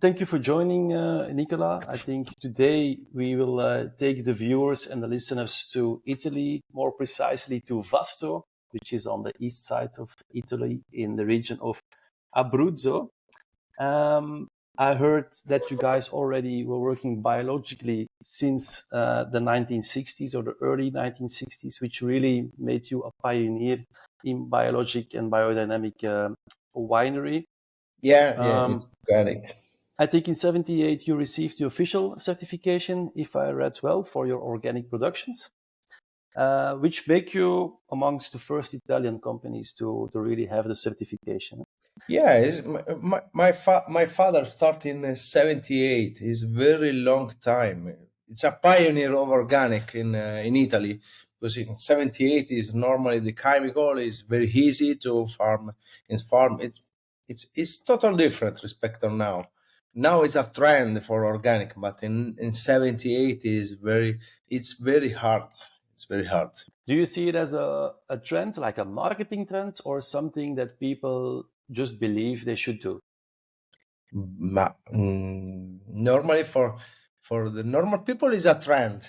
Thank you for joining, Nicola. I think today we will take the viewers and the listeners to Italy, more precisely to Vasto, which is on the east side of Italy in the region of Abruzzo. I heard that you guys already were working biologically since the 1960s or the early 1960s, which really made you a pioneer in biologic and biodynamic winery. Yeah, Um, it's organic. I think in 78 you received the official certification, if I read well, for your organic productions, which make you amongst the first Italian companies to really have the certification. Yeah, my father started in 78. It's very long time. It's a pioneer of organic in Italy because in 78 is normally the chemical is very easy to farm. In farm it's totally different respect to now. Now it's a trend for organic, but in 78 is very it's very hard. It's very hard. Do you see it as a trend, like a marketing trend, or something that people just believe they should do? Normally for the normal people is a trend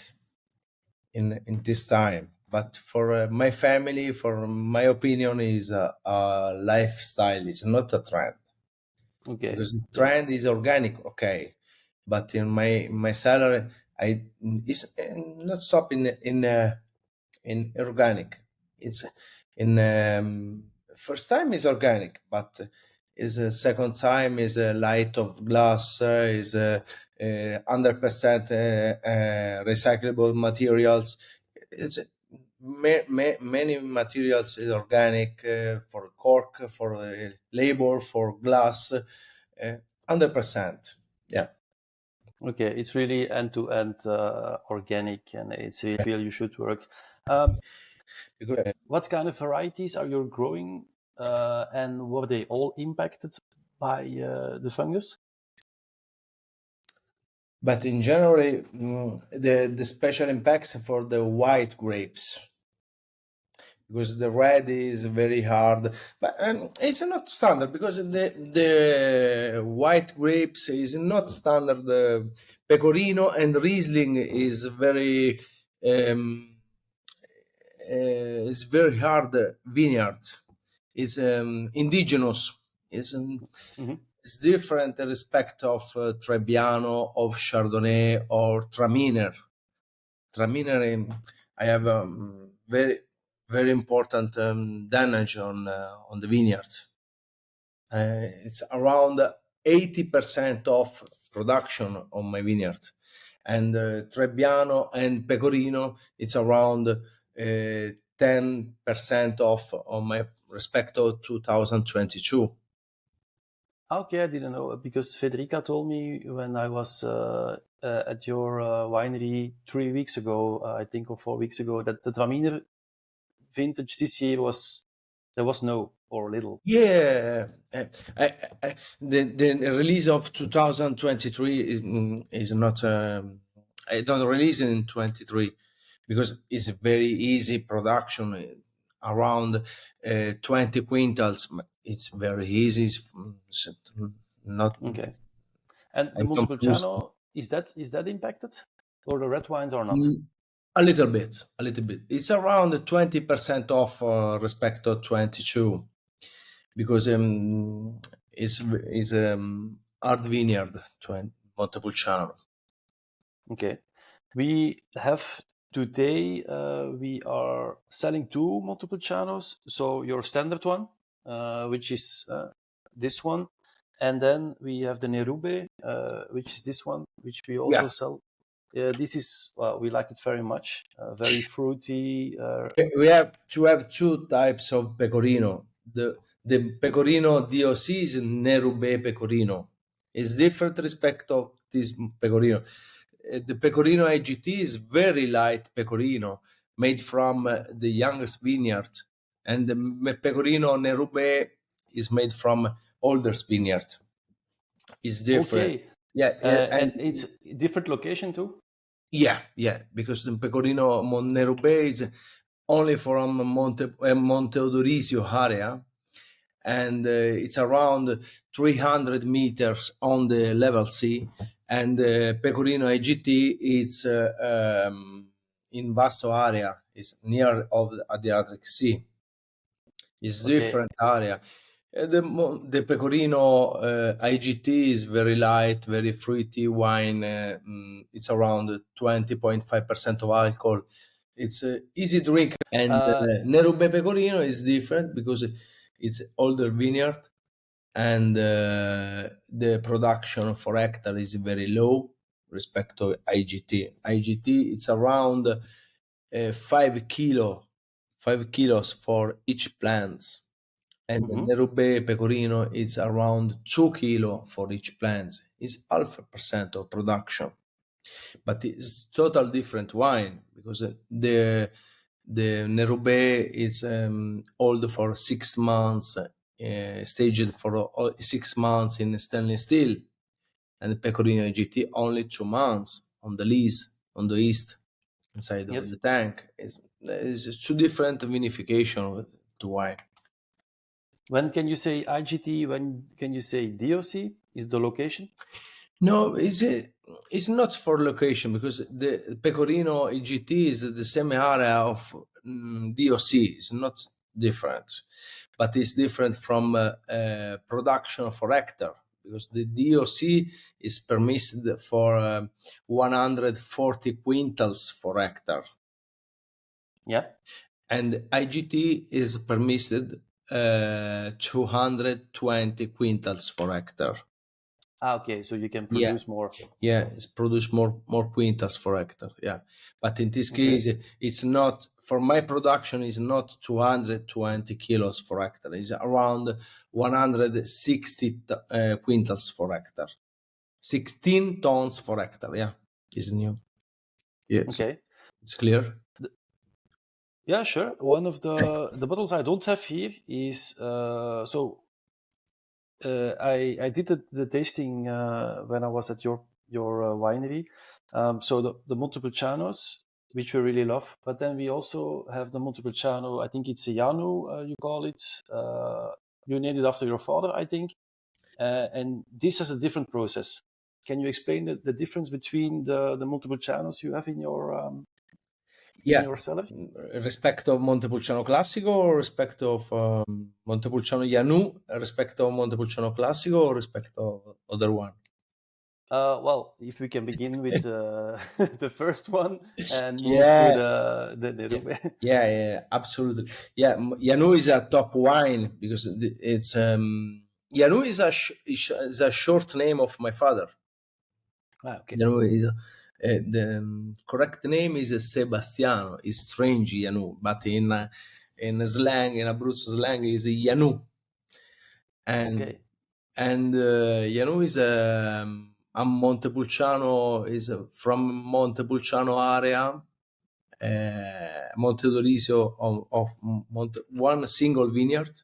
in this time, but for my family, for my opinion, is a lifestyle. It's not a trend Okay, because the okay, trend is organic, okay, but in my salary, I is not stop in organic. It's in first time is organic, but is a second time is a light of glass, is a 100% recyclable materials. It's many materials is organic for cork, for label, for glass, 100%. Yeah. okay. It's really end-to-end organic, and it's a field you should work. Um, Because what kind of varieties are you growing, and were they all impacted by the fungus? but in general, the special impacts for the white grapes because the red is very hard, but it's not standard because the white grapes is not standard. Pecorino and Riesling is um, is very hard vineyard. It's indigenous. It's Mhm. it's different respect of Trebbiano, of Chardonnay, or Traminer. Traminer, I have very important damage on the vineyard. It's around 80% of production on my vineyard, and Trebbiano and Pecorino it's around 10% off on my respect of 2022. Okay, I didn't know because Federica told me when I was at your winery 3 weeks ago, I think, or 4 weeks ago, that the Traminer vintage this year was there was no or little. Yeah, the release of 2023 is not. I don't release it in 23 because it's a very easy production, around 20 quintals. It's very easy. Not. Okay, and the I confused Montepulciano is that impacted, or the red wines are not? mm, a little bit. A little bit. It's around 20% off respect to 22 because it's art vineyard to Montepulciano. Okay, we have today we are selling two Montepulcianos. So your standard one, which is this one, and then we have the Nerube, which is this one, which we also Yeah, sell. This is we like it very much, very fruity. we have to have two types of pecorino. The pecorino DOC is Nerube pecorino. It's different respect of this pecorino. The pecorino IGT is very light pecorino made from the youngest vineyard, and the pecorino Nerube is made from oldest vineyard. It's different. Okay, Yeah, yeah, and and it's different location too. yeah, because the pecorino Nerube is only from Monte Odorisio area, and it's around 300 meters on the level sea. And Pecorino IGT, it's in vasto area, it's near of the Adriatic Sea. It's Okay. different area. The Pecorino IGT is very light, very fruity wine. It's around 20.5% of alcohol. It's easy drink. And Uh, Nerube Pecorino is different because it's older vineyard, and the production for hectare is very low respect to IGT. IGT, it's around 5 kilos for each plant, and the mhm. Nerube Pecorino is around 2 kilo for each plant. It's 0.5% of production, but it's total different wine because the Nerube is old for 6 months, staged for 6 months in stainless steel, and the Pecorino GT only 2 months on the lees on the east inside of Yes. the tank. Is two different vinification to wine. When can you say IGT? When can you say DOC? Is the location? No, it's not for location because the Pecorino EGT is the same area of DOC. It's not different, but it's different from production for hectare because the DOC is permitted for 140 quintals for hectare, Yeah. and IGT is permitted 220 quintals for hectare. Ah, okay. So you can Yeah, produce more. yeah, it's produce more quintals for hectare. Yeah, but in this Okay. case, it's not for my production. Is not 220 kilos for hectare. It's around 160 quintals for hectare. 16 tons for hectare. Yeah, is new. Yeah, Okay. it's clear. Yeah, sure. One of the bottles I don't have here is I did the tasting when I was at your winery. So the Montepulcianos, which we really love, but then we also have the Montepulciano. I think it's a Yanu, you call it. You named it after your father, I think. And this has a different process. Can you explain the difference between the Montepulcianos you have in Yeah, your cellar? respect of Montepulciano Classico or respect of Montepulciano Yanu, respect of Montepulciano Classico or respect of other one. Well, if we can begin with the first one and move to Yeah, the yeah, Nerube. yeah, absolutely. Yeah, Yanu is a top wine because it's Yanu is is a short name of my father. Okay. Yanu is the correct name is Sebastiano. It's strange Yanu, but in slang, in Abruzzo slang, is Yanu, and Okay. Yanu is a Montepulciano, is from Montepulciano area, Monte Dorisio of one single vineyard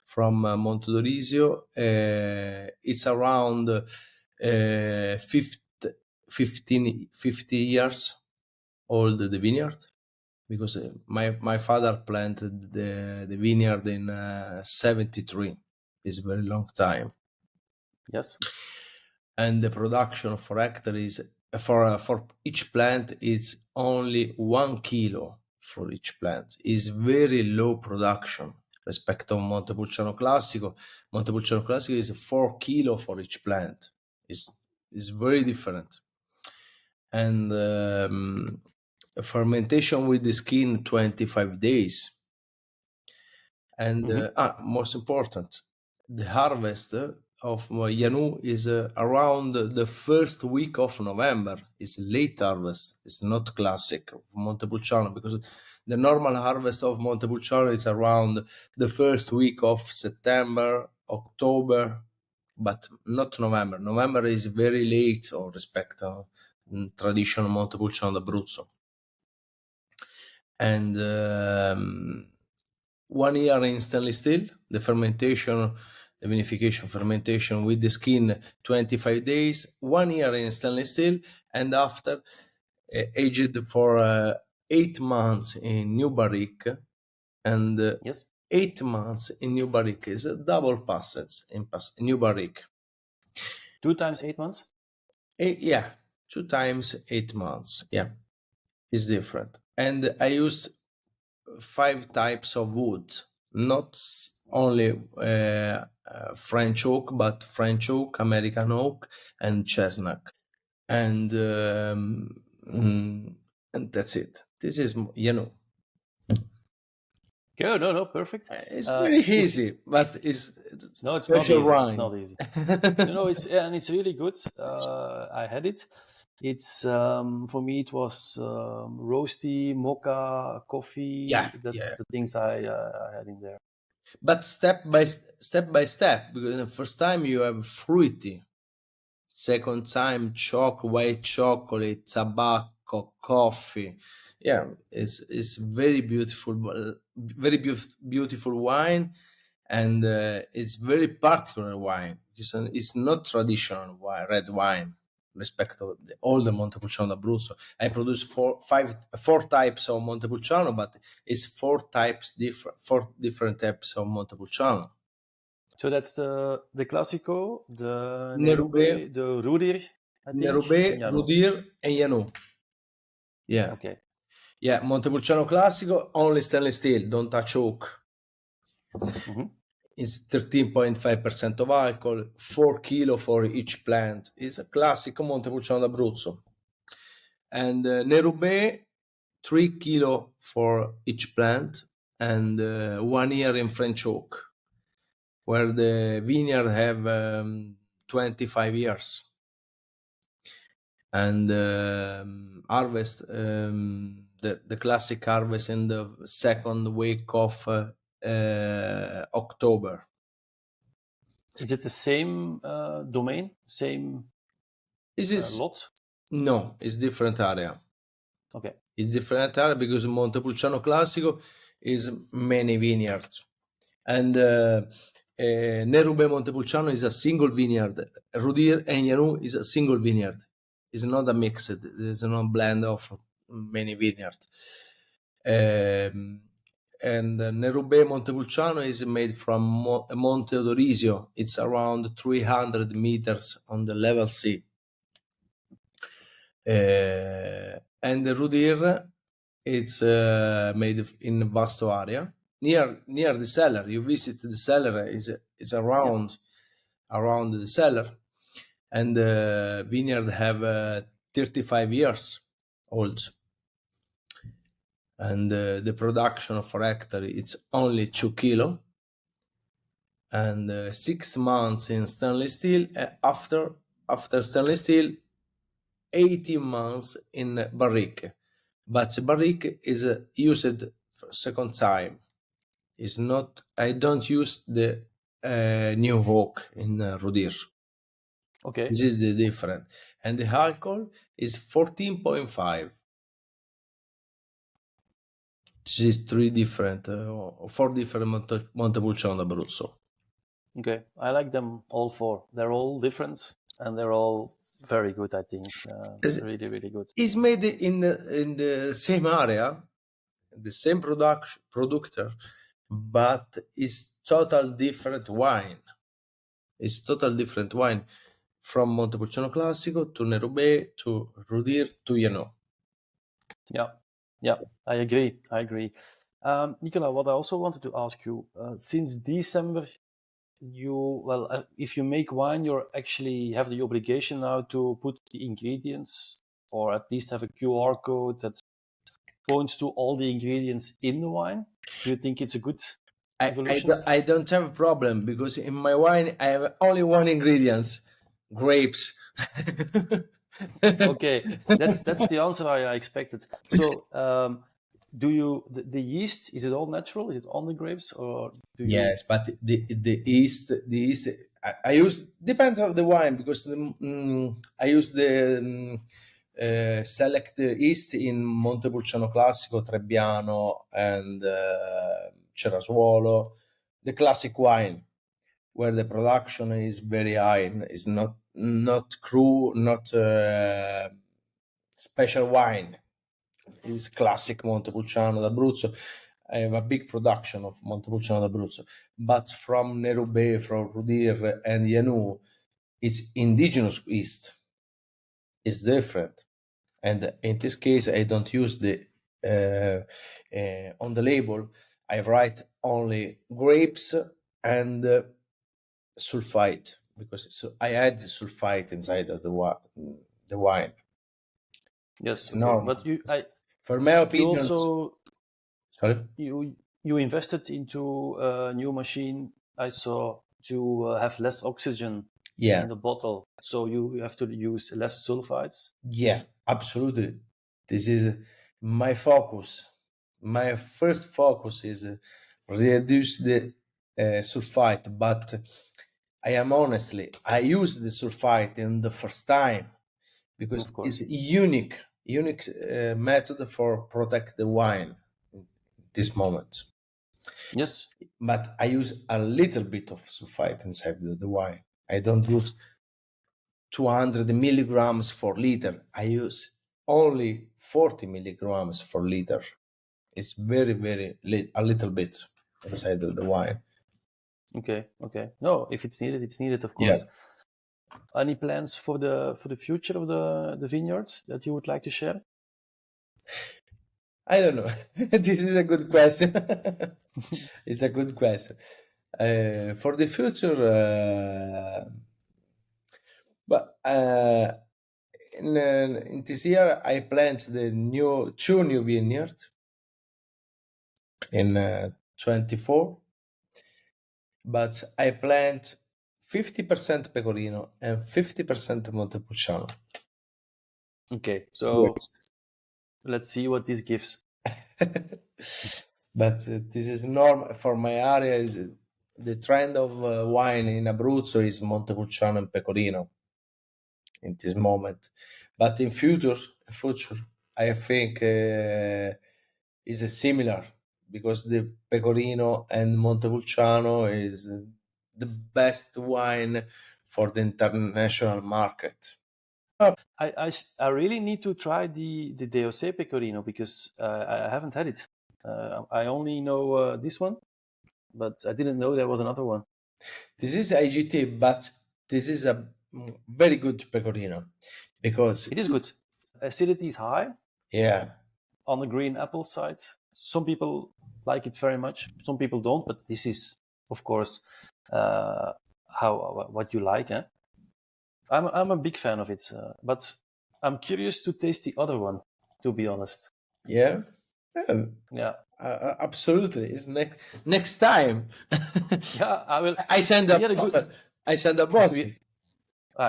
from Monte Dorisio. It's around 50 years old, the vineyard, because my father planted the vineyard in 73. It's a very long time, Yes. and the production for hectare is for each plant is only 1 kilo for each plant. Is very low production respect to Montepulciano Classico. Montepulciano Classico is 4 kilo for each plant. Is very different, and fermentation with the skin 25 days. And Hmm. most important, the harvest of Yanu is around the first week of November. It's late harvest. It's not classic of Montepulciano because the normal harvest of Montepulciano is around the first week of September, October, but not November. November is very late or respect traditional Montepulciano d'Abruzzo. And 1 year in stainless steel, the fermentation, the vinification fermentation with the skin 25 days, 1 year in stainless steel, and after aged for 8 months in new barrique, and Yes. 8 months in new barrique. It's a double passage in new barrique. 2 times 8 months? Yeah, 2 times 8 months. Yeah, it's different. And I used 5 types of wood, not only French oak, but French oak, American oak, and chestnut. And and that's it. This is, Good. No, perfect. it's very If easy, but it's No, it's not special easy. It's wine. not easy. It's really good. I had it. It's for me. It was roasty, mocha, coffee. Yeah, That's yeah. the things I had in there. But step by step, because the first time you have fruity, second time white chocolate, tobacco, coffee. Yeah, it's very beautiful, very beautiful wine, and it's very particular wine. It's not traditional wine, red wine. Respect to all the Montepulciano d'Abruzzo. I produce four types of Montepulciano, but it's four different types of Montepulciano. So that's the Classico, the Nerubé, Nerube, the Rudir, I think, and Jano. Rudir, and Yanu. Yeah. Okay. Yeah, Montepulciano Classico, only stainless steel, don't touch oak. Mm-hmm. It's 13.5% of alcohol, 4 kilo for each plant. It's a classic Montepulciano d'Abruzzo. And Nerubé, 3 kilo for each plant, and 1 year in French oak, where the vineyard have 25 years. And harvest, the classic harvest in the second week of October. Is it the same domain, same This is lot? no, it's different area. Okay. It's different area because Montepulciano Classico is many vineyards, and Nerube Montepulciano is a single vineyard. Rudir and Yanu is a single vineyard. It's not a mixed. It's not a blend of many vineyards. And Nerube Montepulciano is made from Monte Odorisio. It's around 300 meters on the level sea. And the Rudir, it's made in vasto area near the cellar. You visit the cellar, it's around the cellar, and the vineyard have 35 years old, and the production for hectare it's only 2 kilo, and 6 months in stainless steel. After stainless steel, 18 months in barrique, but the barrique is used for second time. It's not. I don't use the new oak in Rudir. Okay. This is the different, and the alcohol is 14.5. This is four different Montepulciano d'Abruzzo. Okay. I like them all four. They're all different and they're all very good, I think. Really, really good. It's made in the same area, the same producer, but it's total different wine. It's total different wine from Montepulciano Classico to Nerubé to Rudir to Yano. Yeah, I agree. Nicola, what I also wanted to ask you, since December, if you make wine, you actually have the obligation now to put the ingredients, or at least have a QR code that points to all the ingredients in the wine. Do you think it's a good evolution? I don't have a problem because in my wine I have only one ingredient: grapes. Okay, that's the answer I expected. So, do you the yeast? Is it all natural? Is it on the grapes, or do you? Yes, but the yeast I use depends on the wine because I use the select yeast in Montepulciano Classico, Trebbiano, and Cerasuolo, the classic wine where the production is very high. It's not cru, not special wine. It's classic Montepulciano d'Abruzzo. I have a big production of Montepulciano d'Abruzzo, but from Nerubé, from Rudir and Yanu, it's indigenous yeast. It's different, and in this case, I don't use the on the label. I write only grapes and sulfite, because I add the sulfite inside of the wine. Yes, It's okay. normal. But For my you opinion, also sorry. you invested into a new machine, I saw, to have less oxygen Yeah, in the bottle, so you have to use less sulfites. yeah, absolutely. This is my focus. My first focus is reduce the sulfite, but I am honestly, I use the sulfite in the first time because Of course. it's unique method for protect the wine in this moment. Yes. But I use a little bit of sulfite inside the wine. I don't use 200 milligrams per liter. I use only 40 milligrams per liter. It's very a little bit inside the wine. Okay. Okay. No, if it's needed, it's needed, of Yeah. course. Any plans for the future of the vineyards that you would like to share? I don't know. This is a good question. It's a good question. For the future, but in this year, I plant the two new vineyards in 24, but I plant 50% Pecorino and 50% Montepulciano. Okay. So Yes. let's see what this gives. But this is normal for my area. Is the trend of wine in Abruzzo is Montepulciano and Pecorino in this moment, but in future, I think is a similar, because the Pecorino and Montepulciano is the best wine for the international market. I really need to try the DOC Pecorino because I haven't had it. I only know this one, but I didn't know there was another one. This is IGT, but this is a very good Pecorino because It is good. Acidity is high yeah, on the green apple side. Some people like it very much. Some people don't, but this is, of course, what you like. Eh? I'm a big fan of it, but I'm curious to taste the other one. To be honest, yeah, yeah, absolutely. It's next time. yeah. I will. I send a We had a good. bottle. I send a bottle. We,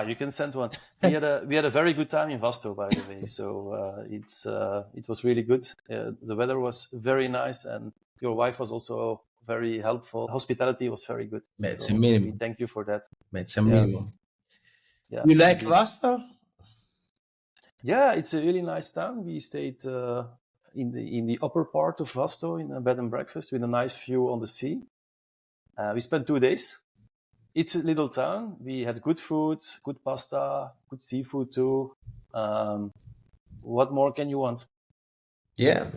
you can send one. We had a very good time in Vasto, by the way. So it was really good. The weather was very nice, and your wife was also very helpful. Hospitality was very good. Beh, it's a So we minimum. thank you for that. Beh, it's a Yeah, minimum. yeah, You like indeed. Vasta? Yeah, it's a really nice town. We stayed in the upper part of Vasto in a bed and breakfast with a nice view on the sea. We spent 2 days. It's a little town. We had good food, good pasta, good seafood too. What more can you want? Yeah.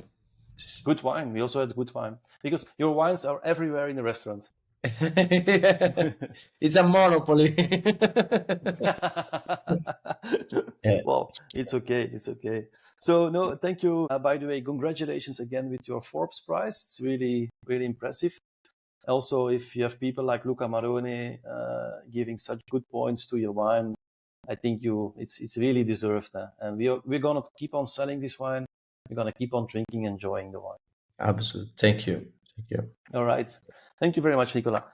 Good wine. We also had good wine because your wines are everywhere in the restaurant. It's a monopoly. Yeah. Well, it's okay. It's okay. So, no, thank you. By the way, congratulations again with your Forbes prize. It's really, really impressive. Also, if you have people like Luca Maroni giving such good points to your wine, I think it's really deserved. And we're gonna keep on selling this wine. We're gonna keep on drinking, enjoying the wine. Absolutely. Thank you. Thank you. All right. Thank you very much, Nicola.